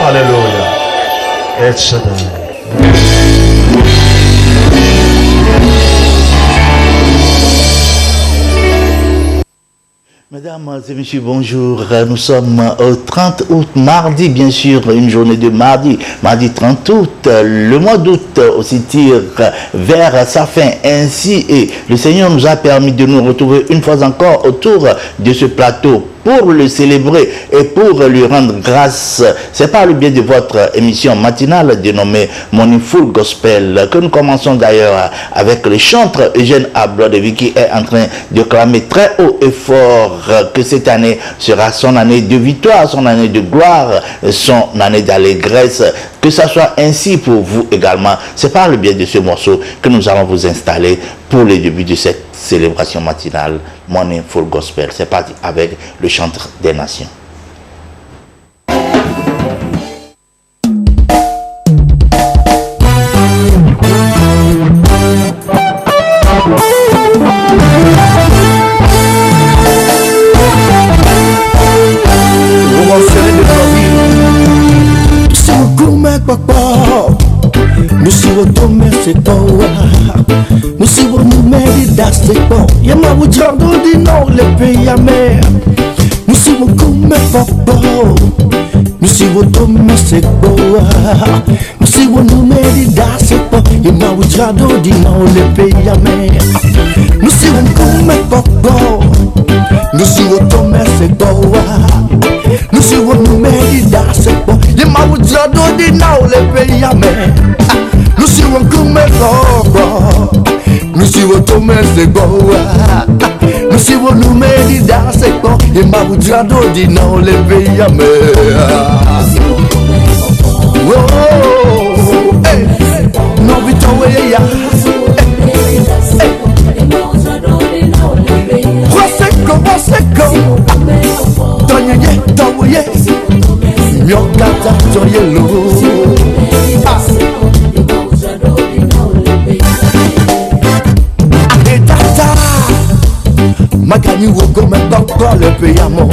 Alléluia. El Shaddai. Mesdames et messieurs, bonjour. Nous sommes au 30 août, mardi, bien sûr, une journée de mardi, mardi 30 août. Le mois d'août aussi tire vers sa fin. Ainsi, et le Seigneur nous a permis de nous retrouver une fois encore autour de ce plateau pour le célébrer et pour lui rendre grâce. C'est par le biais de votre émission matinale dénommée Morning Full Gospel que nous commençons d'ailleurs avec le chanteur Eugène Ablodevi qui est en train de clamer très haut et fort que cette année sera son année de victoire, son année de gloire, son année d'allégresse. Que ça soit ainsi pour vous également. C'est par le biais de ce morceau que nous allons vous installer pour le début de cette célébration matinale Morning Full Gospel. C'est parti avec le chanteur des nations. Musiwo tome sekowa, musiwo numeri da seko. Yama wujando di no le peyame. Musiwo kume popo, musiwo tome sekowa, musiwo numeri da seko. Yama wujando di no le peyame. Musiwo kume popo, musiwo tome sekowa, musiwo numeri da seko. Yama wujando di no le peyame. Nous sommes comme l'or, nous sommes comme ces bois, nous sommes nous méditons ces corps et ma boudrado dit non les pays à mer. Oh, hey, non vite ouais ya. Waseko, Tonyeye, Toye, Nyokata Toyelo. Magani wogo me toko le peyamo.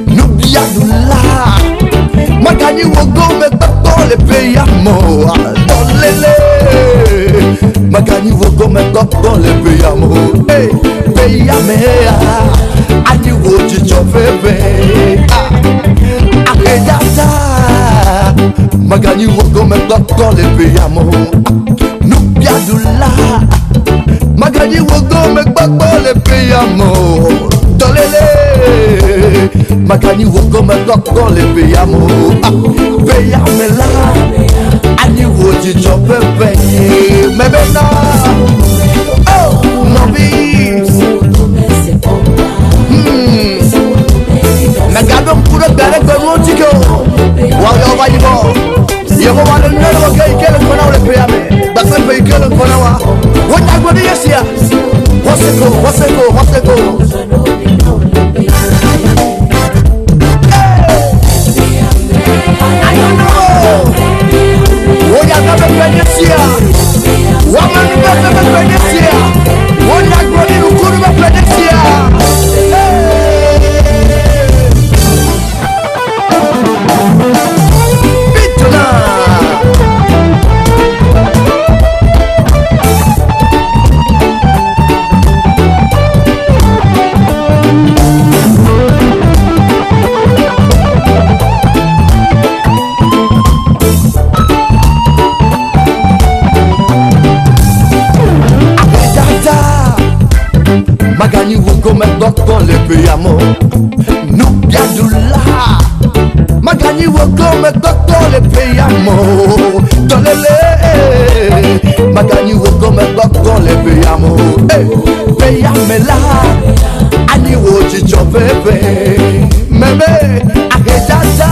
Nubia dula. Magani wogo me toko le peyamo. Dolele. Magani wogo me toko le peyamo. Hey, peyame. Ani woji chofebe. Ahedata. Magani wogo me toko le peyamo. Nubia dula. Magani wogo me gbagbo le peyamo. Dolele. Magani wogo me gbagbo le peyamo. Peyame la. Ani woji chofebe. Mebe na. Oh, novice. Nagado mpuro gare kwa motiko. Wayo vayibo. Yego wale nero wakei kele kona ule peyame. Baksan pe kele kona wa. Wanya gwadi yesia. Waseko. Oya gabe penesia. Waman gabe penesia. Oya gwadi ukuru be penesia. Magani wogo me toko le peyamo. Nubia dula. Magani wogo me toko le peyamo. Dolele. Magani wogo me toko le peyamo. Hey, peyame la. Ani woji chofebe. Mebe ahedada.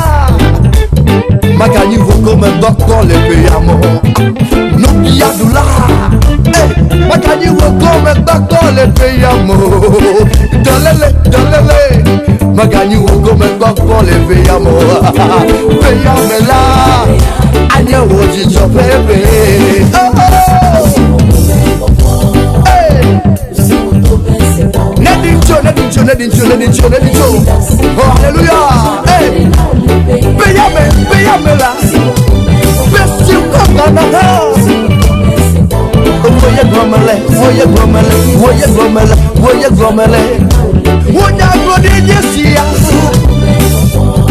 Magani wogo me toko le peyamo. Nubia dula. Hey, Magani wogo me toko le peyamo. Dolele. Magani wogo me toko le peyamo. Peyame la. Ani woji chofebe. Hey. Nedincho. Oh, hallelujah. Hey. Peyame glomele, woye glomele, woye glomele, woye glomele. Wonya glodi yesia.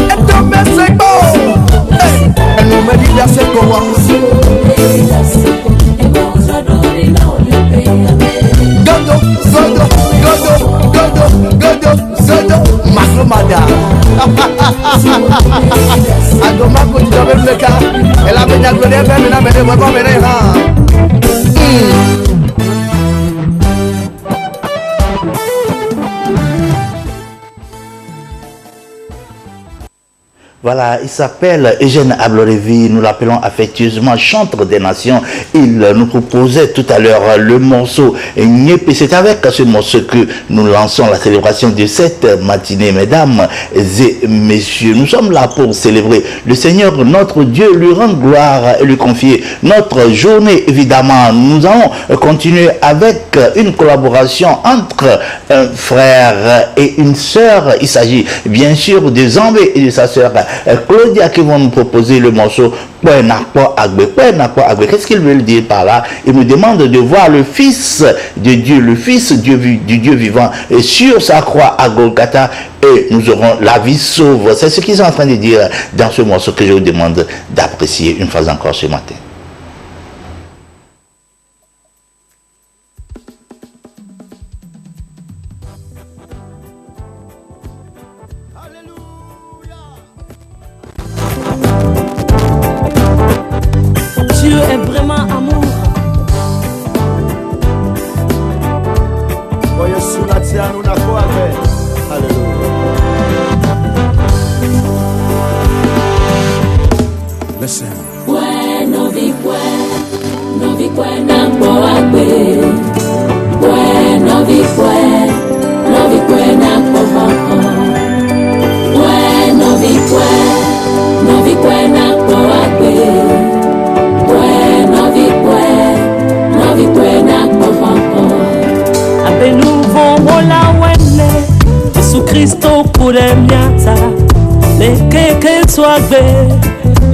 Eto meseko. Enu medida seko wa. Godo, godo, godo, godo, godo, godo. Makromada. Agoma ko di dobe meka. Ela benya glodi ebe na mede mo ko mede ha. Voilà, il s'appelle Eugène Ablorévi, nous l'appelons affectueusement chantre des nations. Il nous proposait tout à l'heure le morceau Nyepé. C'est avec ce morceau que nous lançons la célébration de cette matinée, mesdames et messieurs. Nous sommes là pour célébrer le Seigneur, notre Dieu, lui rendre gloire et lui confier notre journée. Évidemment, nous allons continuer avec une collaboration entre un frère et une sœur. Il s'agit bien sûr de Zambé et de sa sœur Claudia qui vont nous proposer le morceau Qu'est-ce qu'il veut dire par là? Il nous demande de voir le Fils de Dieu, le Fils du Dieu vivant et sur sa croix à Golgotha et nous aurons la vie sauve. C'est ce qu'ils sont en train de dire dans ce morceau que je vous demande d'apprécier une fois encore ce matin.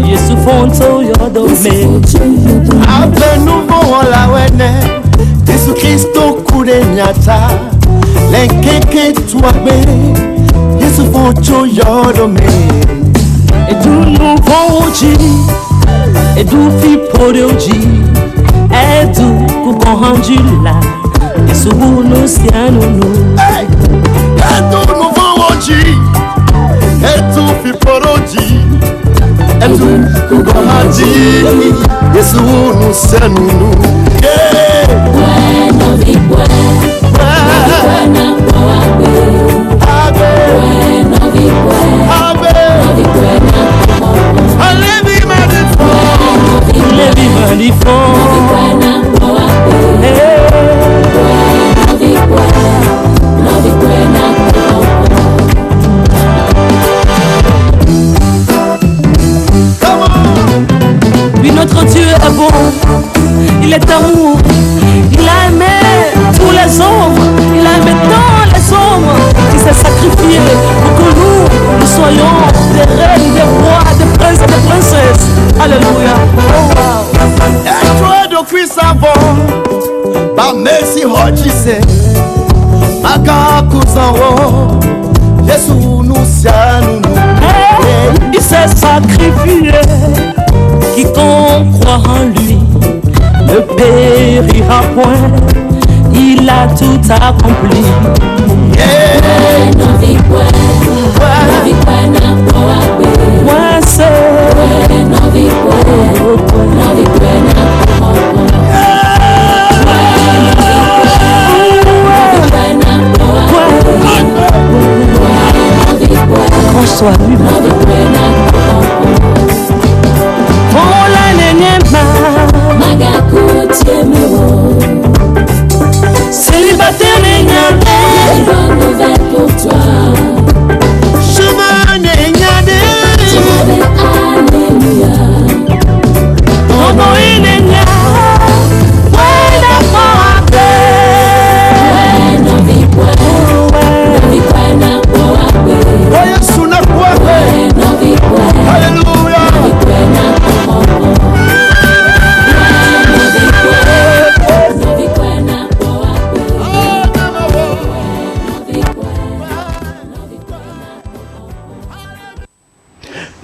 Yesu fonto yodome Ave nouveau la wene Yesu Christo kude nyata Lenkeke tuabe Yesu fonto yodome Edu nouveau oji Edu fi pode oji Edu kukohanjila Yesu hunu sianunu Edu nouveau oji Edu fi pode oji Edu kukohanji Yesu hunu sianunu Bueno vikwe na kwa agbe Bueno vikwe na kwa Alevi manifo Levi manifo Vikwe na kwa agbe Bueno vikwe na kwa Oui, notre Dieu est bon, il est amour, il a aimé tous les hommes, il a aimé tant les hommes qui s'est sacrifié pour que nous soyons des reines, des rois, des princes et des princesses. Alléluia. Oh, wow. Et toi de cuir savon, par merci hodgise, maga kuzanro, Jésus nous sianou. Il s'est sacrifié. Quiconque croit en lui ne périra point, il a tout accompli. François célibataire, bonne nouvelle pour toi.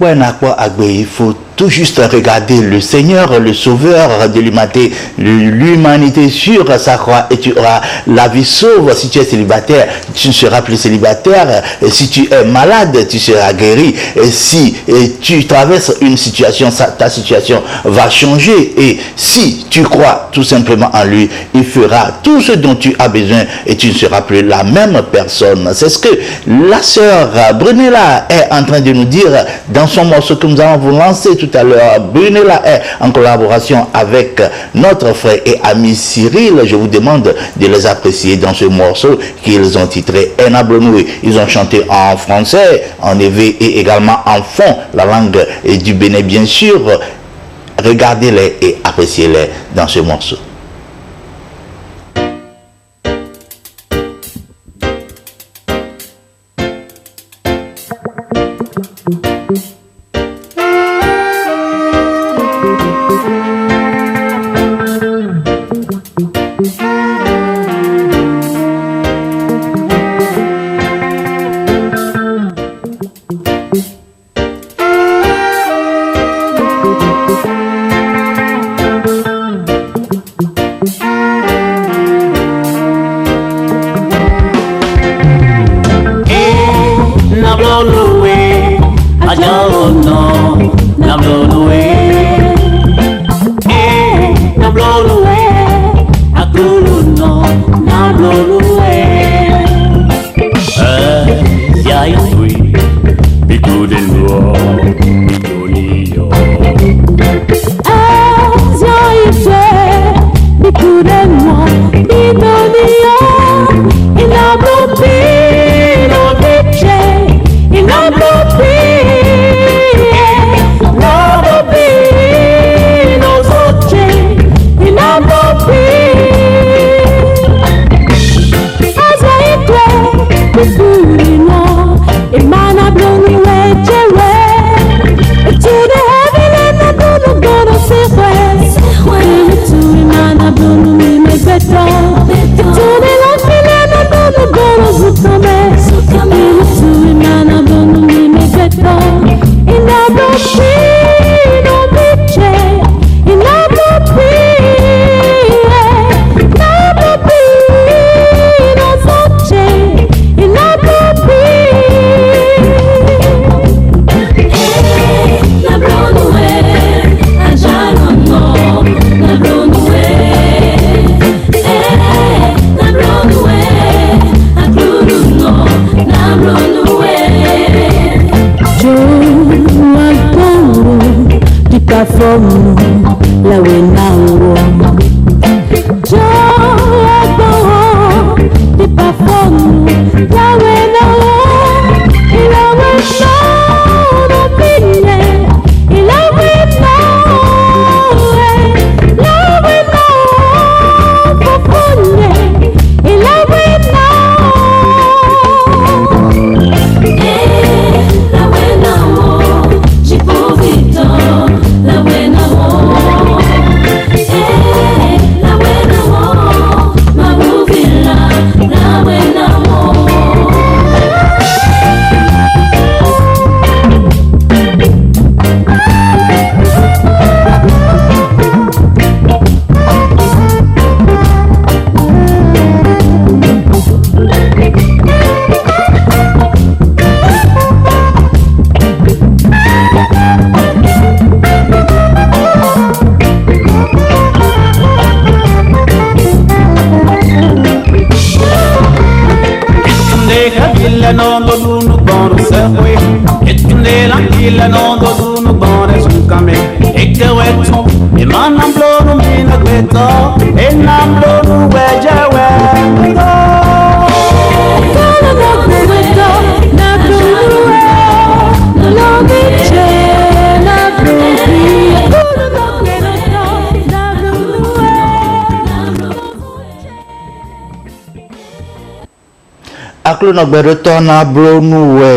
Il faut tout juste regarder le Seigneur, le Sauveur de l'humanité sur sa croix et tu auras la vie sauve. Si tu es célibataire, tu ne seras plus célibataire. Et si tu es malade, tu seras guéri. Et si tu traverses une situation, ta situation va changer. Et si tu crois tout simplement en lui, il fera tout ce dont tu as besoin et tu ne seras plus la même personne. C'est ce que la sœur Brunella est en train de nous dire dans son morceau que nous allons vous lancer tout à l'heure. Brunella est en collaboration avec notre frère et ami Cyril. Je vous demande de les apprécier dans ce morceau qu'ils ont titré Enablonou. Ils ont chanté en français, en éveil et également en fond, la langue du Bénin bien sûr. Regardez-les et appréciez-les dans ce morceau.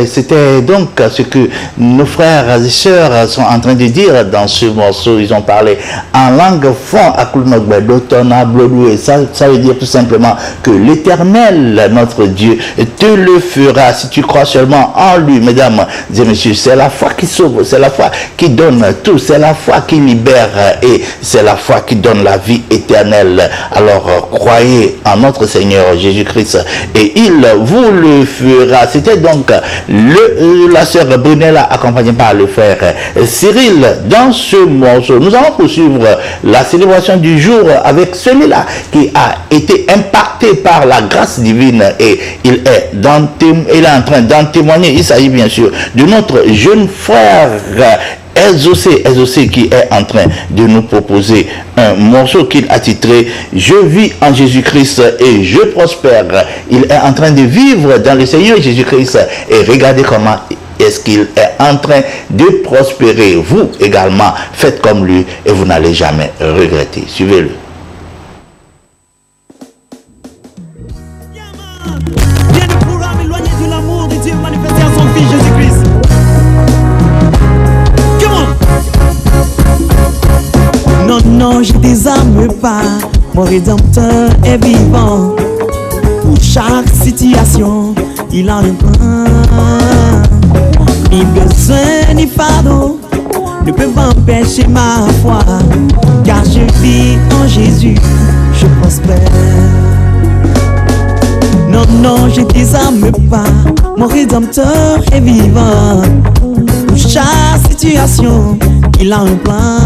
C'était donc ce que nos frères et sœurs sont en train de dire dans ce morceau. Ils ont parlé en langue fond et ça veut dire tout simplement que l'Éternel, notre Dieu, te le fera si tu crois seulement en lui. Mesdames et messieurs, c'est la foi qui sauve, c'est la foi qui donne tout, c'est la foi qui libère et c'est la foi qui donne la vie éternelle. Alors croyez en notre Seigneur Jésus-Christ et il vous le fera. C'était donc la sœur Brunella accompagnée par le frère Cyril dans ce morceau. Nous allons poursuivre la célébration du jour avec celui-là qui a été impacté par la grâce divine et il est en train d'en témoigner. Il s'agit bien sûr de notre jeune frère Ezocé qui est en train de nous proposer un morceau qu'il a titré « Je vis en Jésus-Christ et je prospère ». Il est en train de vivre dans le Seigneur Jésus-Christ et regardez comment est-ce qu'il est en train de prospérer. Vous également, faites comme lui et vous n'allez jamais regretter. Suivez-le. Rien ne pourra m'éloigner de l'amour de Dieu manifesté à son Fils Jésus-Christ. Non, non, je désarme pas, mon Rédempteur est vivant. Pour chaque situation, il a un plan. Ni besoin ni fardeau ne peuvent empêcher ma foi, car je vis en Jésus, je prospère. Non, non, je désarme pas, mon Rédempteur est vivant. Pour chaque situation, il a un plan.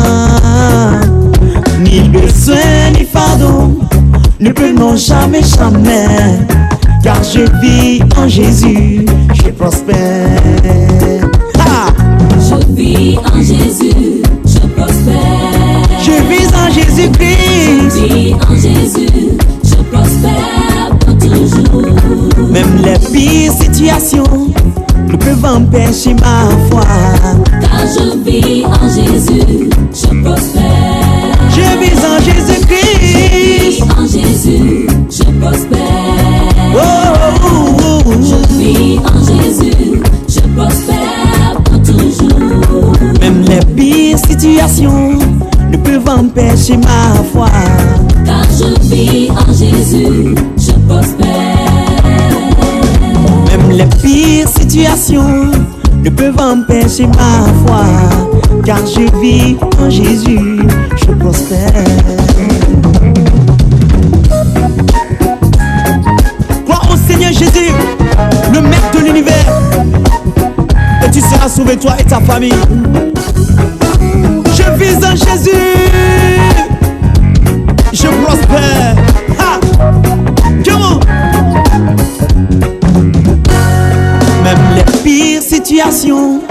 Ni besoin ni fardeau ne peut non jamais, jamais, car je vis en Jésus, je prospère. Je vis en Jésus, je prospère. Je vis en Jésus-Christ. Je vis en Jésus, je prospère pour toujours. Même les pires situations ne peuvent empêcher ma foi, car je vis en Jésus, je prospère. Je vis en Jésus-Christ. Je vis en Jésus, je prospère. Oh, oh, oh, oh. Je vis en Jésus, je prospère pour toujours. Même les pires situations ne peuvent empêcher ma foi, car je vis en Jésus, je prospère. même les pires situations ne peuvent empêcher ma foi, car je vis en Jésus, je prospère. Crois au Seigneur Jésus, le maître de l'univers, et tu seras sauvé, toi et ta famille. Je vis en Jésus, je prospère. Ha! Comment? Même les pires situations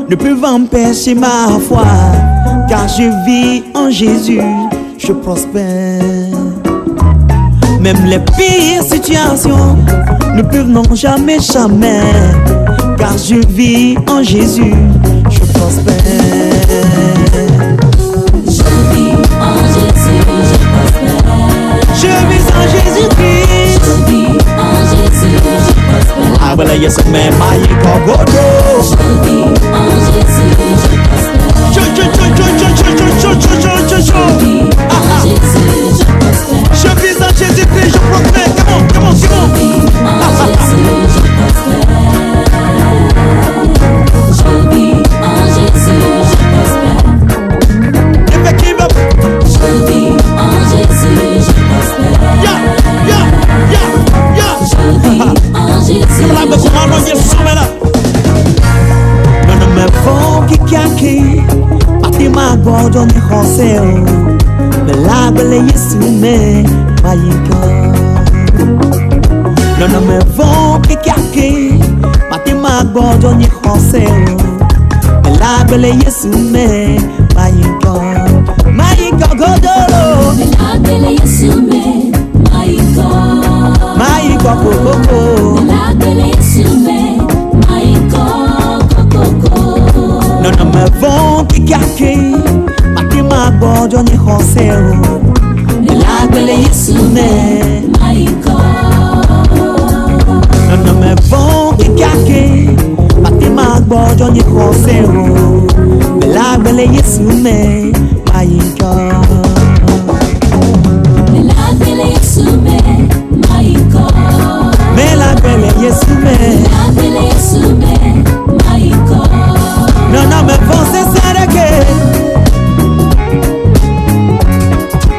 ne peuvent empêcher ma foi, car je vis en Jésus, je prospère. Même les pires situations ne peuvent non jamais, jamais, car je vis en Jésus, je prospère. Je vis en Jésus, je prospère. Je vis en Jésus-Christ. Je vis en Jésus, je prospère. Ah voilà, yes man, my gogo. Je vis en Jésus, je prospère. Je vis en Jésus, je prospère. Je vis en Jésus-Christ, je prospère. Come on. Je vis en Jésus, je prospère. Je vis en Jésus, je prospère. Never give up. Je vis en Jésus, je prospère. Yeah. Je vis en Jésus, je prospère. Non, non, me vou que aqui Pati magodo ni hoseo Me labele yesu me mayiko. Non, non, me vou que aqui Pati magodo ni hoseo Me labele yesu me mayiko. Mayiko godolo Me labele yesu me mayiko. Mayiko kokoko. Me labele yesu me mayiko kokoko. Non, non, me vou que aqui Pati magodo ni hoseo Me labele yesu me mayiko. Non, non, me kikake Fatima gbojo ni konsero Bela gbele Yesu me mayinka Bela gbele Yesu me mayinka Bela gbele Yesu me Bela gbele Yesu me mayinka Non me fonce sereke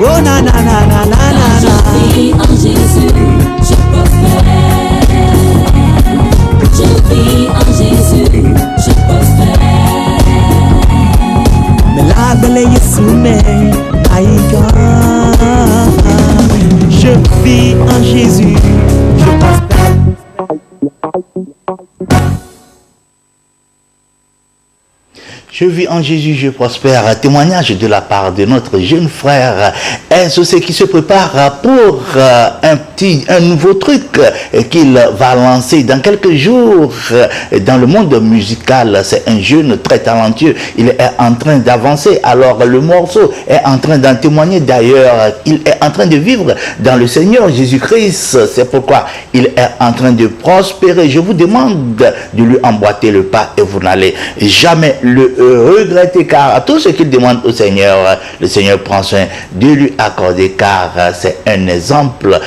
Oh na na na na na na Je vis en Jésus, je prospère. Je vis en Jésus, je prospère. Me la belle Yesu me aïka. Je vis en Jésus, je prospère. Je vis en Jésus, je prospère. Témoignage de la part de notre jeune frère. Est-ce ce qui se prépare pour un nouveau truc qu'il va lancer dans quelques jours dans le monde musical? C'est un jeune très talentueux. Il est en train d'avancer. Alors le morceau est en train d'en témoigner. D'ailleurs, il est en train de vivre dans le Seigneur Jésus-Christ. C'est pourquoi il est en train de prospérer. Je vous demande de lui emboîter le pas et vous n'allez jamais le regretter, car tout ce qu'il demande au Seigneur, le Seigneur prend soin de lui accorder, car c'est un exemple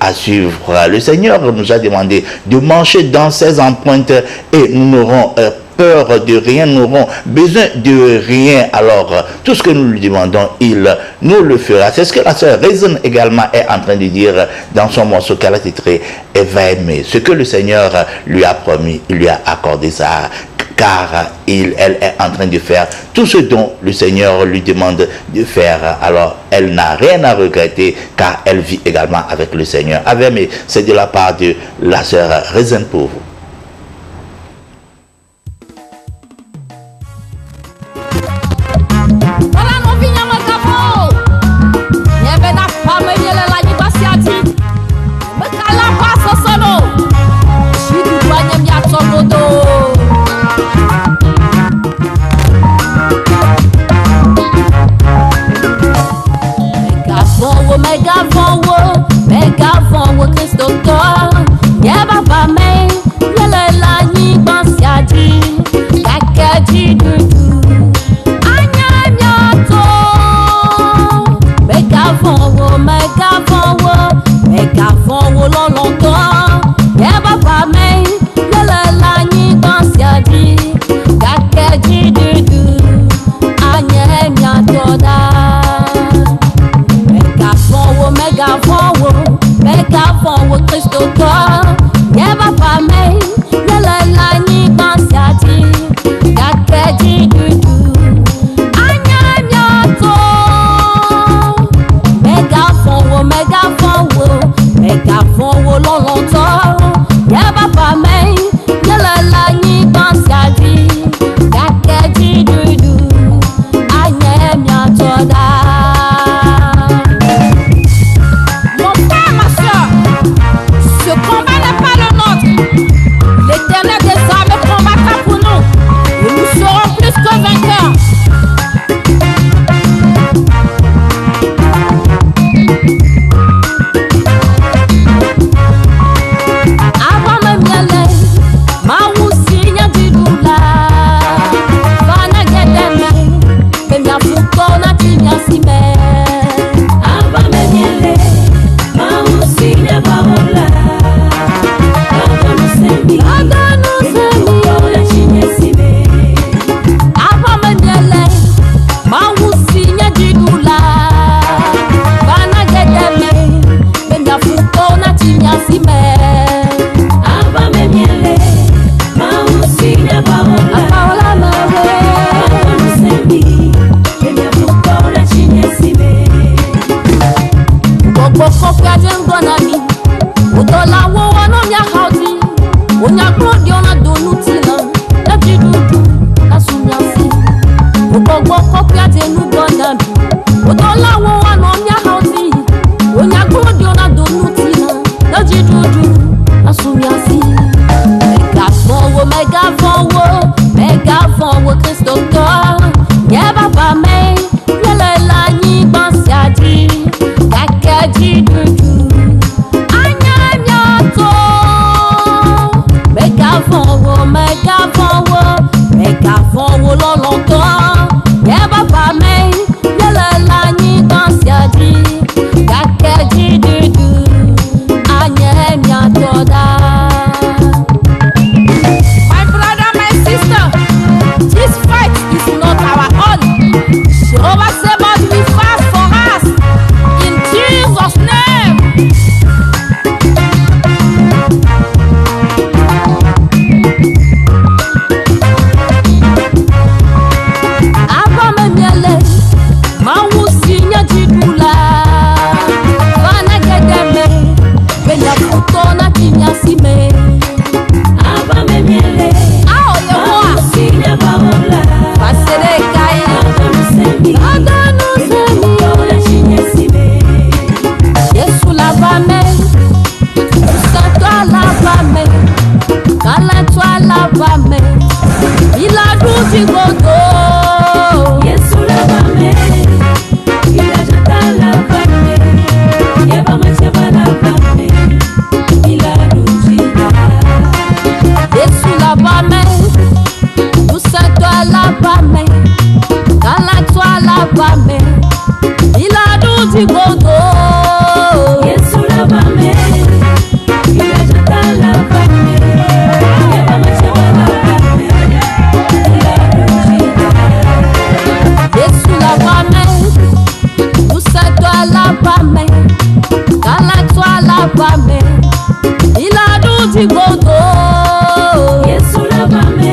à suivre. Le Seigneur nous a demandé de marcher dans ses empreintes et nous n'aurons peur de rien, nous n'aurons besoin de rien. Alors, tout ce que nous lui demandons, il nous le fera. C'est ce que la sœur Reason également est en train de dire dans son morceau qu'elle a titré « Elle va aimer ». Ce que le Seigneur lui a promis, il lui a accordé ça, car elle est en train de faire tout ce dont le Seigneur lui demande de faire. Alors, elle n'a rien à regretter, car elle vit également avec le Seigneur. Mais c'est de la part de la sœur Reason pour vous. bame, il a tout dit gondo. Yesu la bame, il a jata la bame, il a marché la bame, il a tout dit. Yesu la bame, nous c'est toi la bame, kala toi la bame, il a tout dit gondo. Yesu la bame.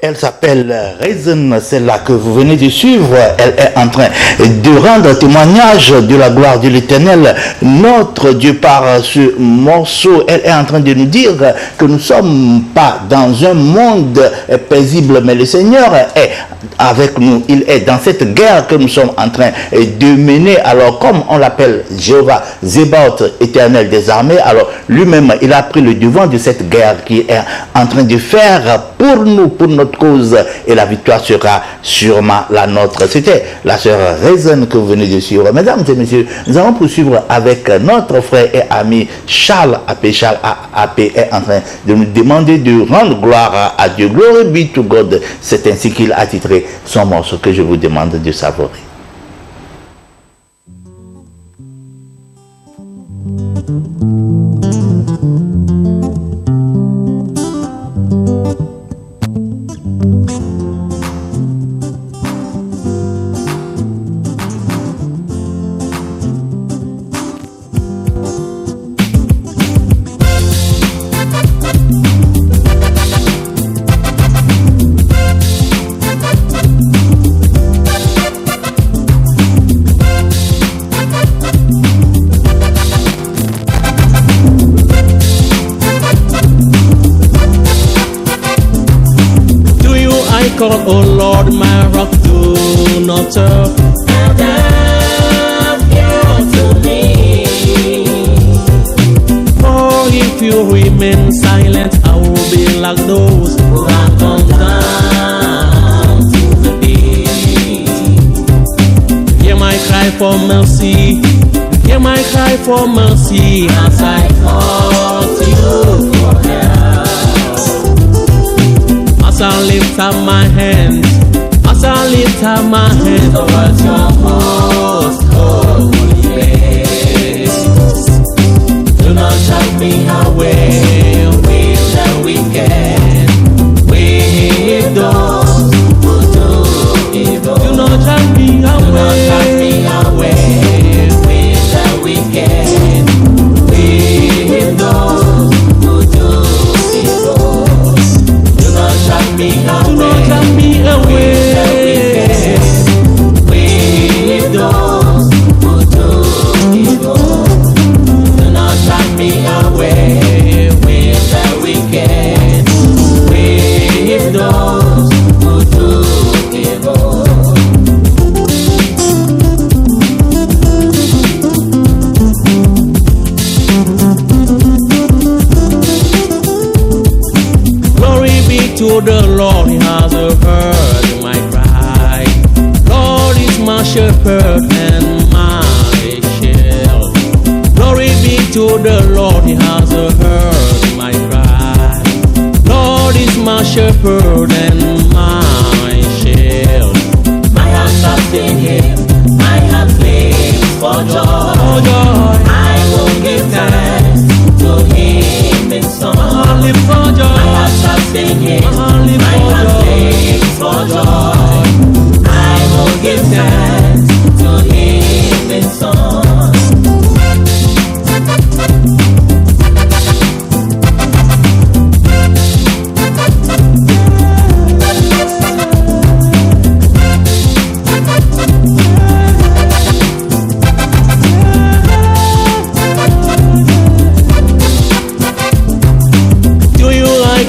Elle s'appelle Reason, celle-là que vous venez de suivre. Elle est en train de rendre témoignage de la gloire de l'Éternel, notre Dieu, par ce morceau. Elle est en train de nous dire que nous ne sommes pas dans un monde paisible, mais le Seigneur est avec nous. Il est dans cette guerre que nous sommes en train de mener. Alors, comme on l'appelle Jéhovah Zébaoth, Éternel des armées, alors lui-même, il a pris le devant de cette guerre qu'il est en train de faire pour nous, pour notre cause, et la victoire sera sûrement la nôtre. C'était la sœur Reason que vous venez de suivre. Mesdames et messieurs, nous allons poursuivre avec notre frère et ami Charles Appé. Charles Appé est en train de nous demander de rendre gloire à Dieu. Glory be to God. C'est ainsi qu'il a titré son morceau que je vous demande de savourer. Oh Lord, my rock, do not turn to me. For if you remain silent, I will be like those who have gone down to the deep. Hear my cry for mercy, hear my cry for mercy, as I call to you for help. As I lift up my hands, as I lift up my hands towards your most holy place, do not shut me away with the wicked, with those who do evil. Do not shut me away with the wicked, with those who do evil. Do not shut me away with those who do evil. Do not shut me away with the wicked, with those who do evil. Glory be to the Lord, He has heard my cry. Lord is my shepherd and my shield. Glory be to the Lord, He has heard my cry. Lord is my shepherd and my shield. My heart trusts in Him, my heart sings for joy. I will give thanks to Him in song. My heart trusts in Him, my heart sings for joy. I will give thanks to Him in song.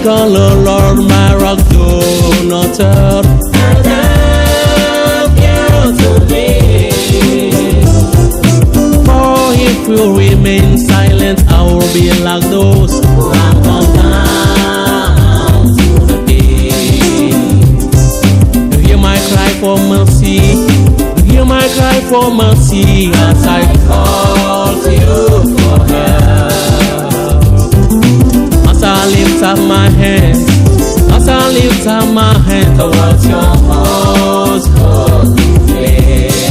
Call the Lord my rock, do not turn to me. For if you remain silent, I will be like those who have gone down to the deep. You hear my cry for mercy, you hear my cry for mercy, as I call to you for help. up my hands, as I lift up my hands towards your holy place.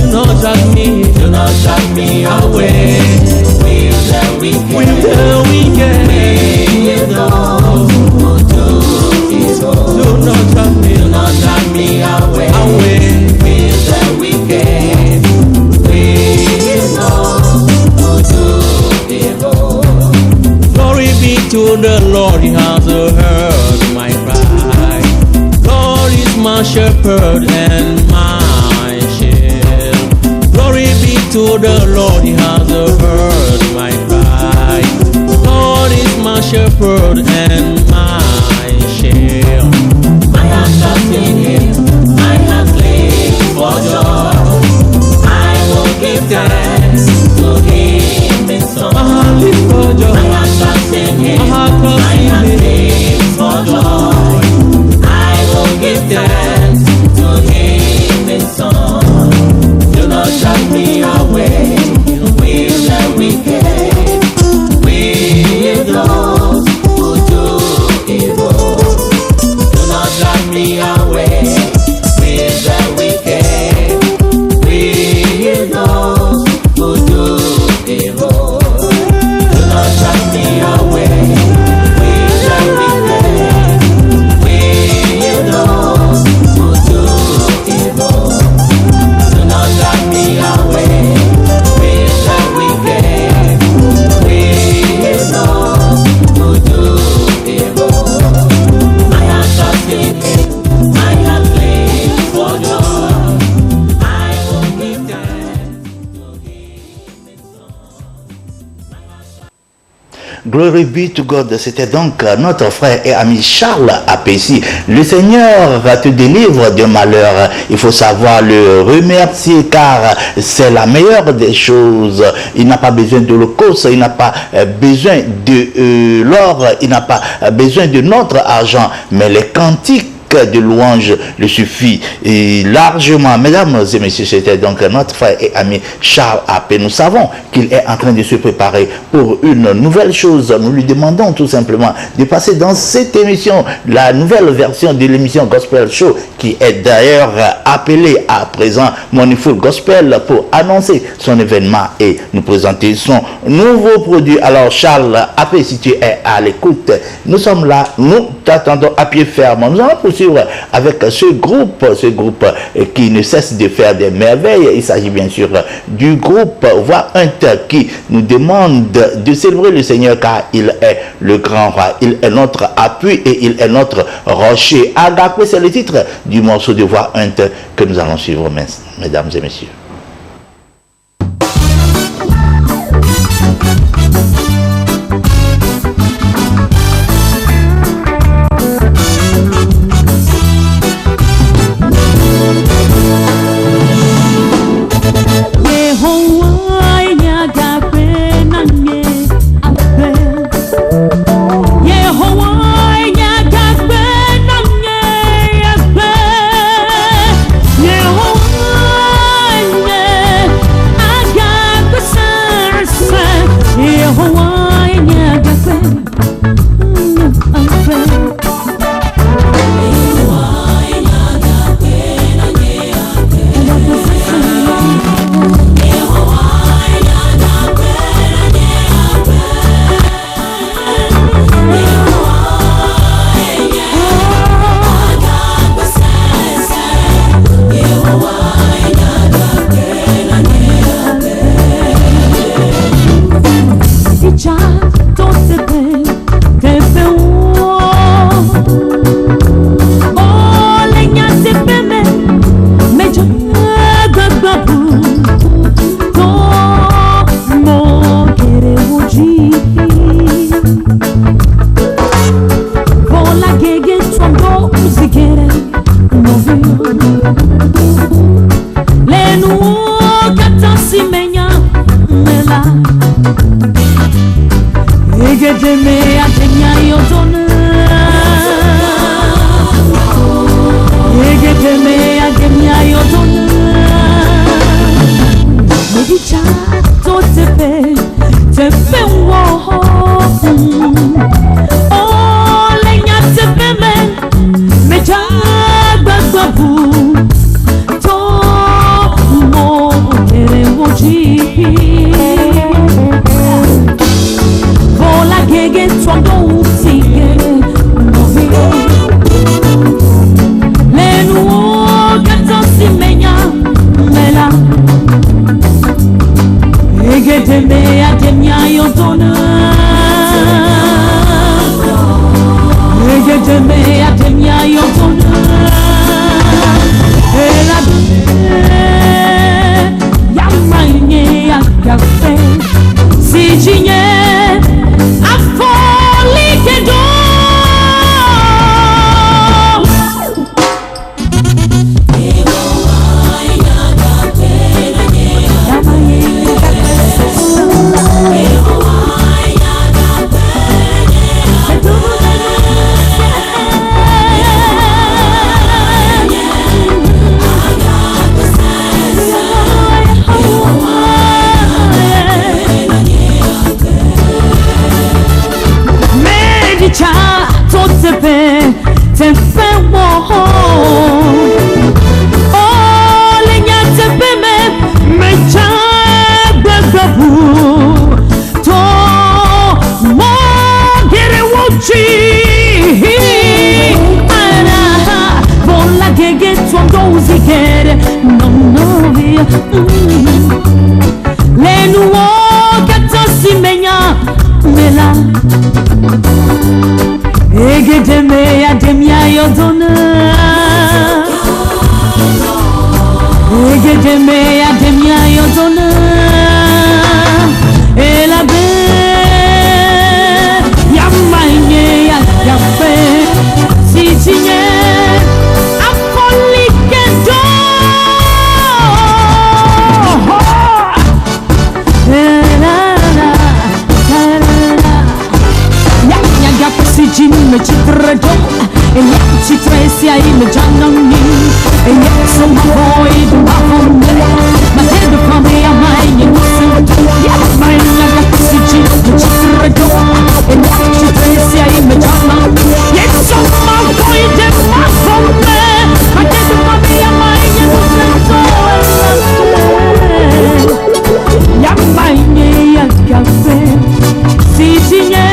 Do not drag me away with the wicked, with those who do evil. Do not drag me away with the wicked, with those who do evil. Glory be to the Lord, He has heard my cry. Lord is my shepherd and my shield. Glory be to the Lord, He has heard my cry. Lord is my shepherd and my shield. I have trusted in Him, I have lived for joy. I will give thanks to Him in song. I have lived for joy. I have trusted in Him, I have lived for joy. I will give thanks to Him in song. Do not drag me away with the wicked, with those who do evil. Do not drag me away with the wicked, with those who do evil. Do not drag me away with the wicked, with those who do evil. Do not drag me away with the wicked, with those who do evil. I have trusted Him, I have lived for joy. I will give thanks to Him in song. Glory be to God. C'était donc notre frère et ami Charles Apessi. Le Seigneur te délivre de malheur. Il faut savoir le remercier car c'est la meilleure des choses. Il n'a pas besoin de l'holocauste, il n'a pas besoin de l'or, il n'a pas besoin de notre argent, mais les cantiques de louange le suffit et largement. Mesdames et messieurs, c'était donc notre frère et ami Charles Apé. Nous savons qu'il est en train de se préparer pour une nouvelle chose. Nous lui demandons tout simplement de passer dans cette émission, la nouvelle version de l'émission Gospel Show, qui est d'ailleurs appelée à présent Moneyful Gospel, pour annoncer son événement et nous présenter son nouveau produit. Alors Charles Apé, si tu es à l'écoute, nous sommes là, nous t'attendons à pied ferme. Nous allons poursuivre avec ce groupe qui ne cesse de faire des merveilles. Il s'agit bien sûr du groupe Voix Hunter qui nous demande de célébrer le Seigneur car il est le grand roi, il est notre appui et il est notre rocher. Agapé, c'est le titre du morceau de Voix Hunter que nous allons suivre, mesdames et messieurs. Oh Mecha to tepe wo. Oh lenya tepe mecha bebabu to mo gere wochi ana bola gege tondo zigere no via le nuo si menya mela egedeme ya demia yodona egedeme ya demia yodona ela be ya manye ya fe si tinye afolikendo Jim me chitrado e mi citresi ai me giannoni e mi sono poi do amore ma dentro come a mai non so ma la capsi Jim me chitrado e mi citresi ai me giannoni e sono poi de amore ma dentro come a mai non so ya mai ya caffè si signe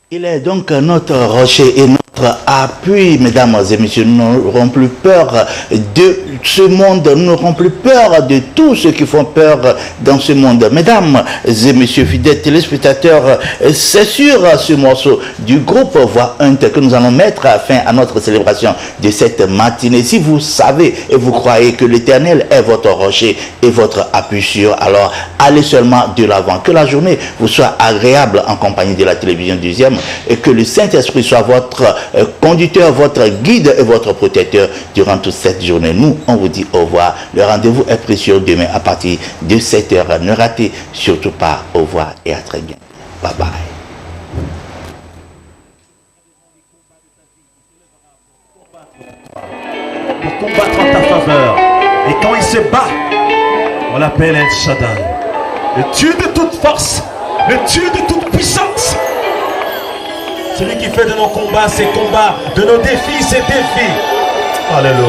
Il est donc notre rocher et notre appui, mesdames et messieurs. Nous n'aurons plus peur de ce monde, nous n'aurons plus peur de tous ceux qui font peur dans ce monde. Mesdames et messieurs, fidèles téléspectateurs, c'est sur ce morceau du groupe Voix Hunt que nous allons mettre fin à notre célébration de cette matinée. Si vous savez et vous croyez que l'Éternel est votre rocher et votre appui sûr, alors allez seulement de l'avant. Que la journée vous soit agréable en compagnie de la télévision deuxième et que le Saint-Esprit soit votre conducteur, votre guide et votre protecteur durant toute cette journée. Nous, on vous dit au revoir. Le rendez-vous est précieux demain à partir de 7h. Ne ratez surtout pas. Au revoir et à très bientôt. Bye bye. Pour combattre en ta faveur. Et quand il se bat, on l'appelle El Shaddai. Le Dieu de toute force, le Dieu de toute puissance. Celui qui fait de nos combats ses combats, de nos défis ses défis. Alléluia.